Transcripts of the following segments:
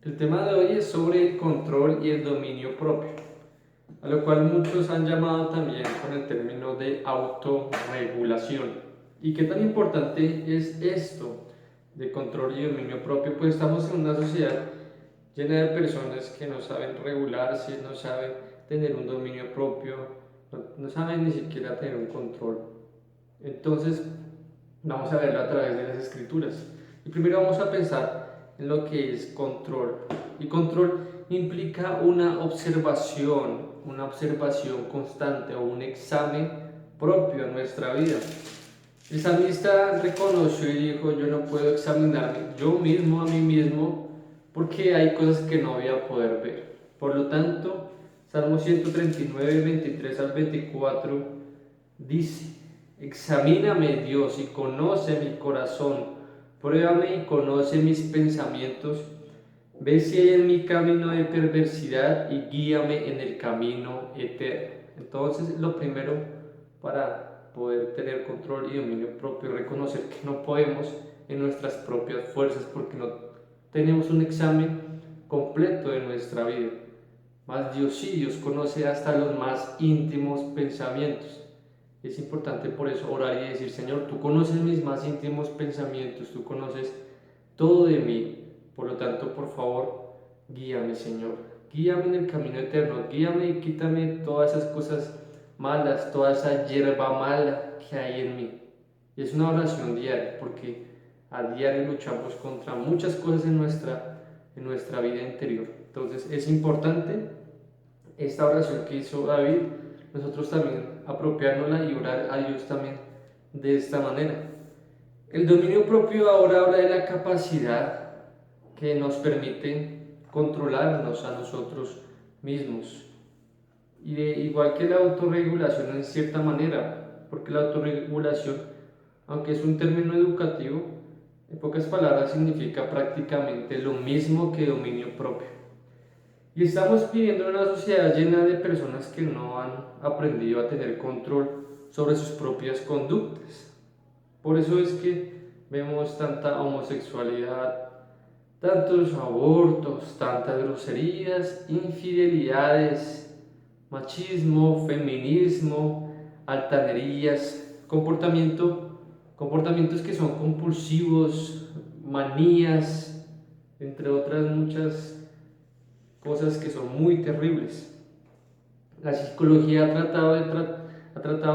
El tema de hoy es sobre el control y el dominio propio, a lo cual muchos han llamado también con el término de autorregulación. ¿Y qué tan importante es esto de control y dominio propio? Pues estamos en una sociedad llena de personas que no saben regularse, no saben tener un dominio propio, no saben ni siquiera tener un control. Entonces, vamos a verlo a través de las escrituras. Y primero vamos a pensar en lo que es control. Y control implica una observación constante o un examen propio a nuestra vida. El salmista reconoció y dijo: yo no puedo examinarme yo mismo a mí mismo porque hay cosas que no voy a poder ver. Por lo tanto, Salmo 139, 23 al 24 dice: examíname, Dios, y conoce mi corazón, pruébame y conoce mis pensamientos, ve si hay en mi camino de perversidad y guíame en el camino eterno. Entonces, lo primero para poder tener control y dominio propio es reconocer que no podemos en nuestras propias fuerzas, porque no tenemos un examen completo de nuestra vida. Mas Dios sí, Dios conoce hasta los más íntimos pensamientos. Es importante por eso orar y decir: Señor, tú conoces mis más íntimos pensamientos, tú conoces todo de mí. Por lo tanto, por favor, guíame, Señor. Guíame en el camino eterno, guíame y quítame todas esas cosas malas, toda esa hierba mala que hay en mí. Y es una oración diaria, porque a diario luchamos contra muchas cosas en nuestra vida interior. Entonces es importante esta oración que hizo David, nosotros también apropiárnosla y orar a Dios también de esta manera. El dominio propio ahora habla de la capacidad que nos permite controlarnos a nosotros mismos. Y igual que la autorregulación en cierta manera, porque la autorregulación, aunque es un término educativo, en pocas palabras significa prácticamente lo mismo que dominio propio. Y estamos viviendo en una sociedad llena de personas que no han aprendido a tener control sobre sus propias conductas. Por eso es que vemos tanta homosexualidad, tantos abortos, tantas groserías, infidelidades, machismo, feminismo, altanerías, comportamientos que son compulsivos, manías, entre otras muchas cosas que son muy terribles. La psicología ha tratado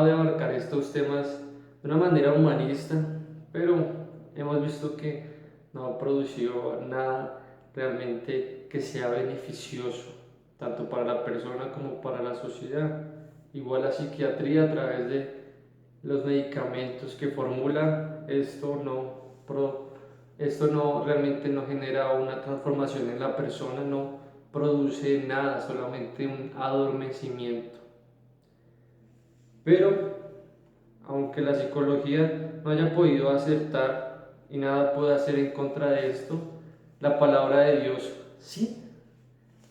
de abarcar estos temas de una manera humanista, pero hemos visto que no ha producido nada realmente que sea beneficioso, tanto para la persona como para la sociedad. Igual la psiquiatría, a través de los medicamentos que formula, esto no realmente no genera una transformación en la persona, no produce nada, solamente un adormecimiento. Pero, aunque la psicología no haya podido acertar y nada puede hacer en contra de esto, la palabra de Dios sí.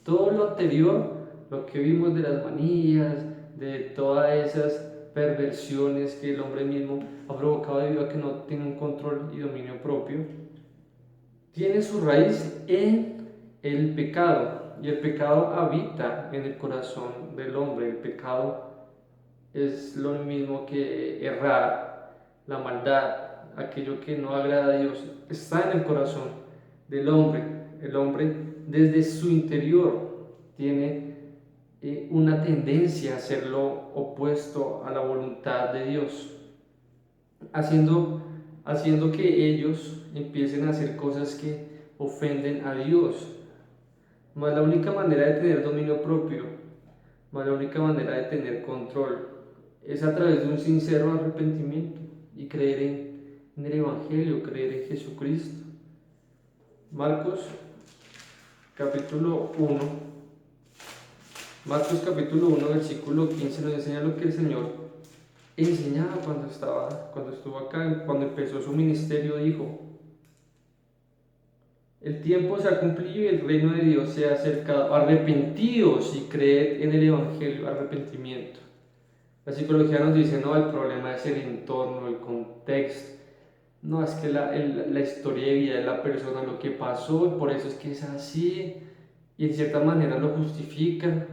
Todo lo anterior, lo que vimos de las manías, de todas esas perversiones que el hombre mismo ha provocado debido a que no tiene un control y dominio propio, tiene su raíz en el pecado. Y el pecado habita en el corazón del hombre. El pecado es lo mismo que errar, la maldad, aquello que no agrada a Dios, está en el corazón del hombre. El hombre desde su interior tiene una tendencia a hacer lo opuesto a la voluntad de Dios, haciendo que ellos empiecen a hacer cosas que ofenden a Dios. Mas la única manera de tener dominio propio, mas la única manera de tener control, es a través de un sincero arrepentimiento y creer en el Evangelio, creer en Jesucristo. Marcos capítulo 1, versículo 15 nos enseña lo que el Señor enseñaba cuando estuvo acá, cuando empezó su ministerio. Dijo: el tiempo se ha cumplido y el reino de Dios se ha acercado. Arrepentíos y creed en el Evangelio. Arrepentimiento. La psicología nos dice: no, el problema es el entorno, el contexto. no, es que la historia de vida de la persona, lo que pasó, y por eso es que es así, y en cierta manera lo justifican.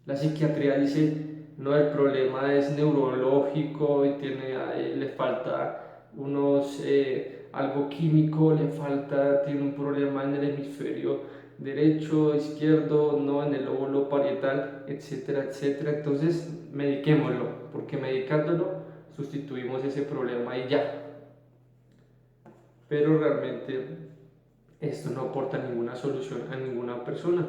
La psiquiatría dice, no, el problema es neurológico y le falta algo químico, tiene un problema en el hemisferio derecho, izquierdo, no en el lóbulo parietal, etcétera, etcétera. Entonces, mediquémoslo, porque medicándolo sustituimos ese problema y ya. Pero realmente esto no aporta ninguna solución a ninguna persona.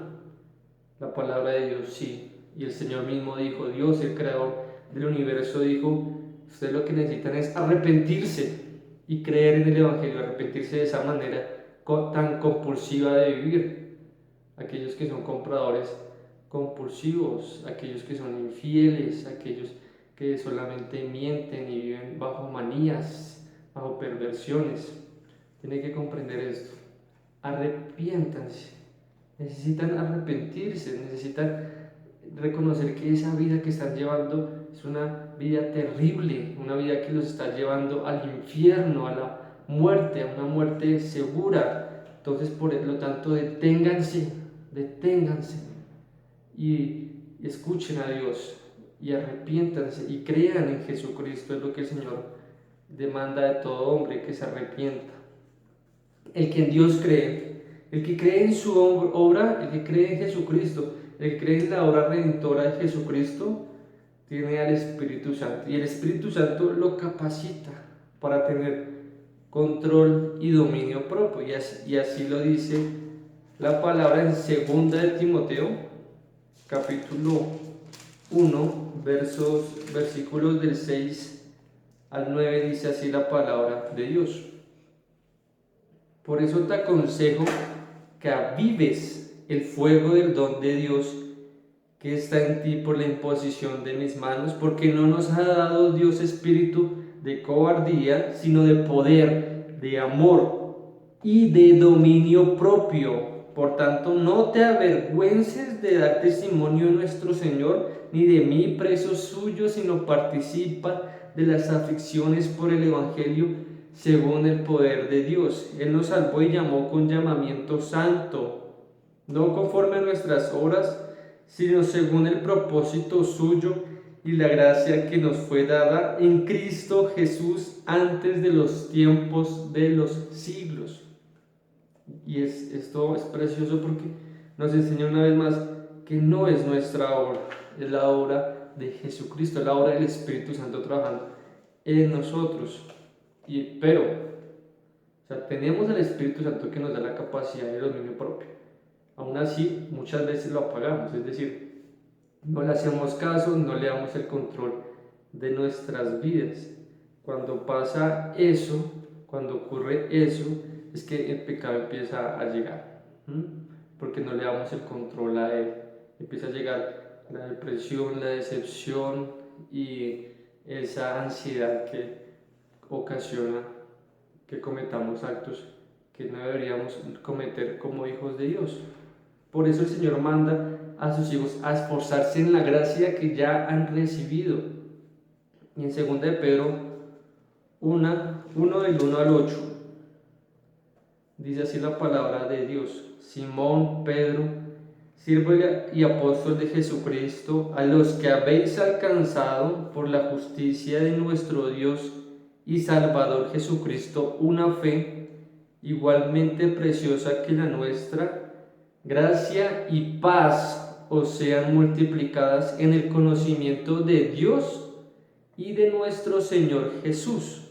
La palabra de Dios sí. Y el Señor mismo dijo, Dios, el creador del universo, dijo, ustedes lo que necesitan es arrepentirse y creer en el Evangelio, arrepentirse de esa manera tan compulsiva de vivir. Aquellos que son compradores compulsivos, aquellos que son infieles, aquellos que solamente mienten y viven bajo manías, bajo perversiones. Tienen que comprender esto. Arrepiéntanse. Necesitan arrepentirse, necesitan reconocer que esa vida que están llevando es una vida terrible, una vida que los está llevando al infierno, a la muerte, a una muerte segura. Entonces, por lo tanto, deténganse y escuchen a Dios y arrepiéntanse y crean en Jesucristo. Es lo que el Señor demanda de todo hombre, que se arrepienta. El que en Dios cree, el que cree en su obra, el que cree en Jesucristo, el que cree en la obra redentora de Jesucristo, tiene al Espíritu Santo. Y el Espíritu Santo lo capacita para tener control y dominio propio. Y así lo dice la palabra en 2 de Timoteo, capítulo 1, versículos del 6 al 9, dice así la palabra de Dios. Por eso te aconsejo que avives el fuego del don de Dios que está en ti por la imposición de mis manos, porque no nos ha dado Dios espíritu de cobardía, sino de poder, de amor y de dominio propio. Por tanto, no te avergüences de dar testimonio de nuestro Señor, ni de mí, preso suyo, sino participa de las aflicciones por el Evangelio, según el poder de Dios. Él nos salvó y llamó con llamamiento santo, no conforme a nuestras obras, sino según el propósito suyo y la gracia que nos fue dada en Cristo Jesús antes de los tiempos de los siglos. Y esto es precioso porque nos enseña una vez más que no es nuestra obra, es la obra de Jesucristo, es la obra del Espíritu Santo trabajando en nosotros. Pero, tenemos al Espíritu Santo que nos da la capacidad de dominio propio. Aún así, muchas veces lo apagamos, es decir, no le hacemos caso, no le damos el control de nuestras vidas. Cuando pasa eso, cuando ocurre eso, es que el pecado empieza a llegar, porque no le damos el control a él. Empieza a llegar la depresión, la decepción y esa ansiedad que ocasiona que cometamos actos que no deberíamos cometer como hijos de Dios. Por eso el Señor manda a sus hijos a esforzarse en la gracia que ya han recibido. Y en 2 de Pedro 1 del 1 al 8 dice así la palabra de Dios: Simón, Pedro, siervo y apóstol de Jesucristo, a los que habéis alcanzado por la justicia de nuestro Dios y Salvador Jesucristo una fe igualmente preciosa que la nuestra, gracia y paz os sean multiplicadas en el conocimiento de Dios y de nuestro Señor Jesús.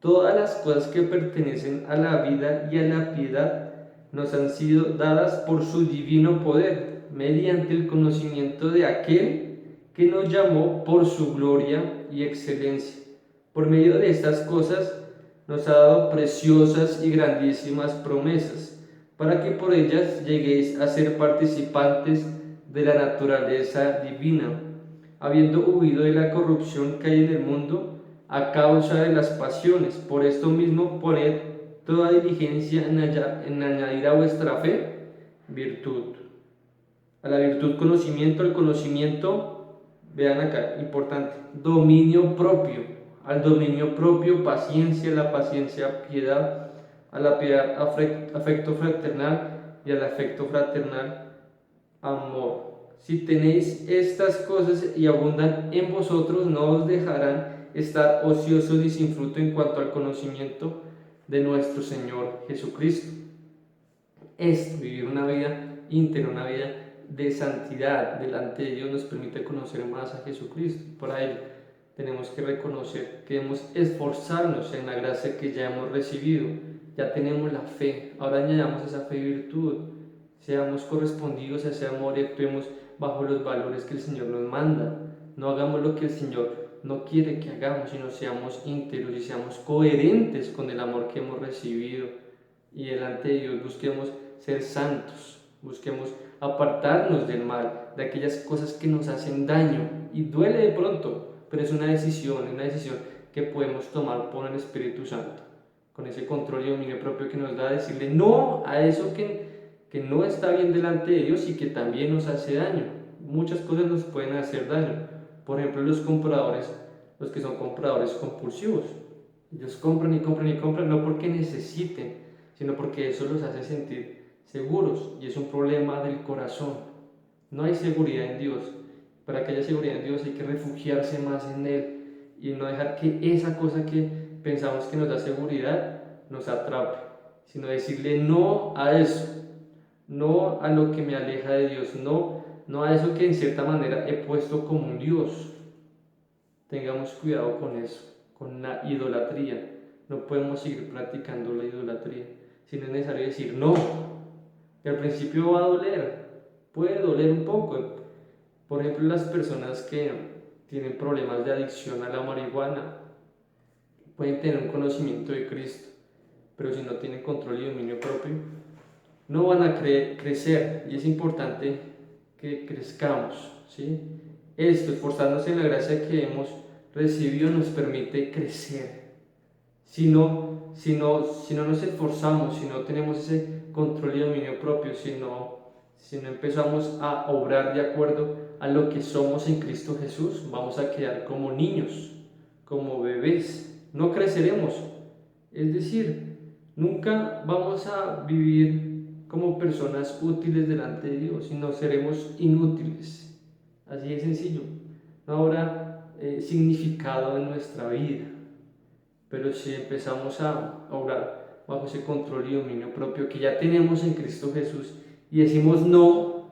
Todas las cosas que pertenecen a la vida y a la piedad nos han sido dadas por su divino poder, mediante el conocimiento de aquel que nos llamó por su gloria y excelencia. Por medio de estas cosas nos ha dado preciosas y grandísimas promesas, para que por ellas lleguéis a ser participantes de la naturaleza divina, habiendo huido de la corrupción que hay en el mundo a causa de las pasiones. Por esto mismo poned toda diligencia en añadir a vuestra fe virtud, a la virtud conocimiento, al conocimiento, vean acá, importante, dominio propio, al dominio propio, paciencia, a la paciencia, piedad, a la piedad, afecto fraternal, y al afecto fraternal, amor. Si tenéis estas cosas y abundan en vosotros, no os dejarán estar ociosos y sin fruto en cuanto al conocimiento de nuestro Señor Jesucristo. Esto, vivir una vida íntegra, una vida de santidad delante de Dios, nos permite conocer más a Jesucristo. Para ello tenemos que reconocer que debemos esforzarnos en la gracia que ya hemos recibido. Ya tenemos la fe, ahora añadamos esa fe y virtud. Seamos correspondidos a ese amor y actuemos bajo los valores que el Señor nos manda. No hagamos lo que el Señor no quiere que hagamos, sino seamos íntegros y seamos coherentes con el amor que hemos recibido. Y delante de Dios busquemos ser santos, busquemos apartarnos del mal, de aquellas cosas que nos hacen daño. Y duele de pronto, pero es una decisión que podemos tomar por el Espíritu Santo, con ese control y dominio propio que nos da, decirle no a eso que no está bien delante de Dios y que también nos hace daño. Muchas cosas nos pueden hacer daño. Por ejemplo, los que son compradores compulsivos. Ellos compran y compran y compran, no porque necesiten, sino porque eso los hace sentir seguros, y es un problema del corazón. No hay seguridad en Dios. Para que haya seguridad en Dios hay que refugiarse más en Él y no dejar que esa cosa que pensamos que nos da seguridad nos atrape, sino decirle no a eso, no a lo que me aleja de Dios, no a eso que en cierta manera he puesto como un Dios. Tengamos cuidado con eso, con la idolatría. No podemos seguir practicando la idolatría, sino es necesario decir no. Y al principio va a doler, puede doler un poco. Por ejemplo, las personas que tienen problemas de adicción a la marihuana pueden tener un conocimiento de Cristo, pero si no tienen control y dominio propio, no van a crecer. Y es importante que crezcamos, ¿sí? Esto, esforzarnos en la gracia que hemos recibido, nos permite crecer. Si no nos esforzamos, si no tenemos ese control y dominio propio, si no empezamos a obrar de acuerdo a lo que somos en Cristo Jesús, vamos a quedar como niños, como bebés, no creceremos. Es decir, nunca vamos a vivir como personas útiles delante de Dios, sino seremos inútiles. Así de sencillo. No habrá significado en nuestra vida. Pero si empezamos a obrar bajo ese control y dominio propio que ya tenemos en Cristo Jesús y decimos no,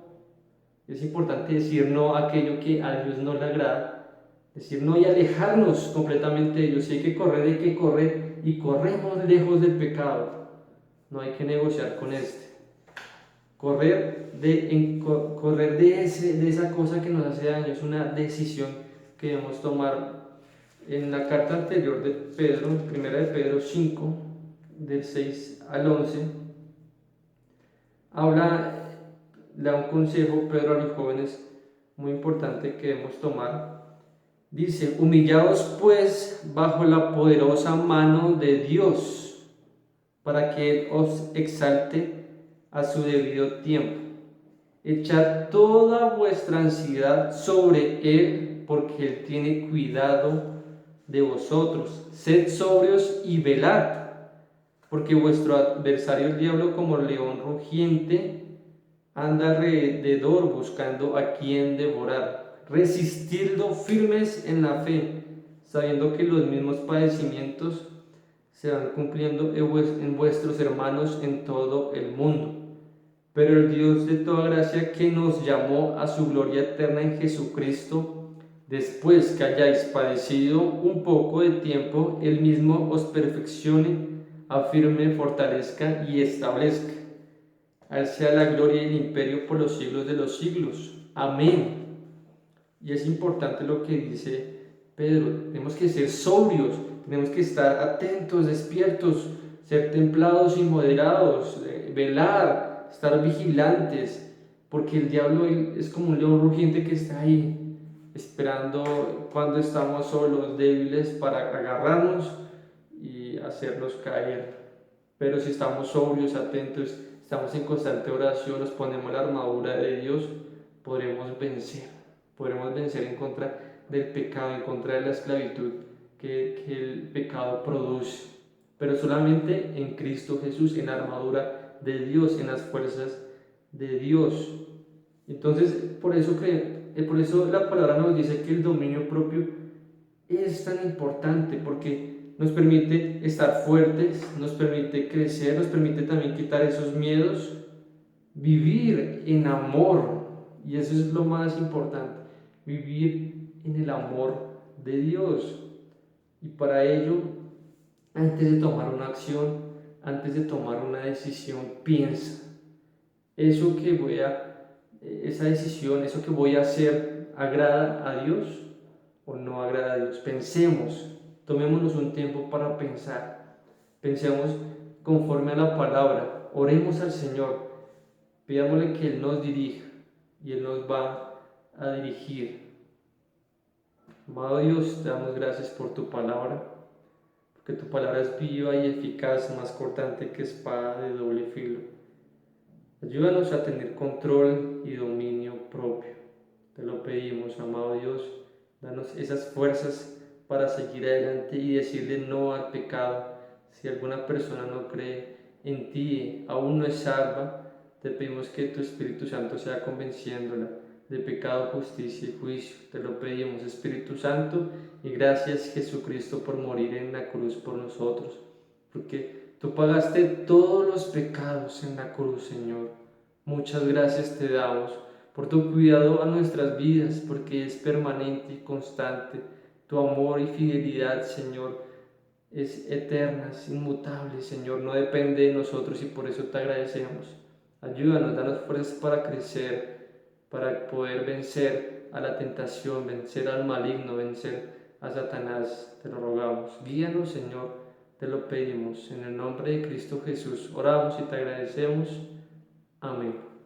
es importante decir no a aquello que a Dios no le agrada, decir no y alejarnos completamente de Dios. Si hay que correr y corremos lejos del pecado. No hay que negociar con este. Correr de esa cosa que nos hace daño es una decisión que debemos tomar. En la carta anterior de Pedro, primera de Pedro 5, del 6 al 11, le da un consejo Pedro a los jóvenes muy importante que debemos tomar. Dice: humillaos pues bajo la poderosa mano de Dios, para que Él os exalte a su debido tiempo. Echad toda vuestra ansiedad sobre Él, porque Él tiene cuidado de vosotros. Sed sobrios y velad, porque vuestro adversario el diablo, como león rugiente, anda alrededor buscando a quien devorar. Resistidlo firmes en la fe, sabiendo que los mismos padecimientos se van cumpliendo en vuestros hermanos en todo el mundo. Pero el Dios de toda gracia, que nos llamó a su gloria eterna en Jesucristo, después que hayáis padecido un poco de tiempo, Él mismo os perfeccione, afirme, fortalezca y establezca. A Él sea la gloria y el imperio por los siglos de los siglos. Amén. Y es importante lo que dice Pedro. Tenemos que ser sobrios, tenemos que estar atentos, despiertos, ser templados y moderados, velar, estar vigilantes, porque el diablo es como un león rugiente que está ahí, esperando cuando estamos solos, débiles, para agarrarnos y hacernos caer. Pero si estamos sobrios, atentos, estamos en constante oración, nos ponemos la armadura de Dios, podremos vencer en contra del pecado, en contra de la esclavitud que el pecado produce, pero solamente en Cristo Jesús, en la armadura de Dios, en las fuerzas de Dios. Entonces, por eso la palabra nos dice que el dominio propio es tan importante, porque nos permite estar fuertes, nos permite crecer, nos permite también quitar esos miedos, vivir en amor, y eso es lo más importante, vivir en el amor de Dios. Y para ello, antes de tomar una acción, antes de tomar una decisión, piensa, esa decisión, eso que voy a hacer, ¿agrada a Dios o no agrada a Dios? Pensemos, tomémonos un tiempo para pensar, pensemos conforme a la palabra, oremos al Señor, pidámosle que Él nos dirija y Él nos va a dirigir. Amado Dios, te damos gracias por tu palabra, porque tu palabra es viva y eficaz, más cortante que espada de doble filo. Ayúdanos a tener control y dominio propio. Te lo pedimos, amado Dios, danos esas fuerzas para seguir adelante y decirle no al pecado. Si alguna persona no cree en ti, aún no es salva, te pedimos que tu Espíritu Santo sea convenciéndola de pecado, justicia y juicio. Te lo pedimos, Espíritu Santo, y gracias Jesucristo por morir en la cruz por nosotros, porque tú pagaste todos los pecados en la cruz, Señor. Muchas gracias te damos por tu cuidado a nuestras vidas, porque es permanente y constante. Tu amor y fidelidad, Señor, es eterna, es inmutable, Señor, no depende de nosotros y por eso te agradecemos. Ayúdanos, danos fuerzas para crecer, para poder vencer a la tentación, vencer al maligno, vencer a Satanás. Te lo rogamos. Guíanos, Señor, te lo pedimos. En el nombre de Cristo Jesús oramos y te agradecemos. Amén.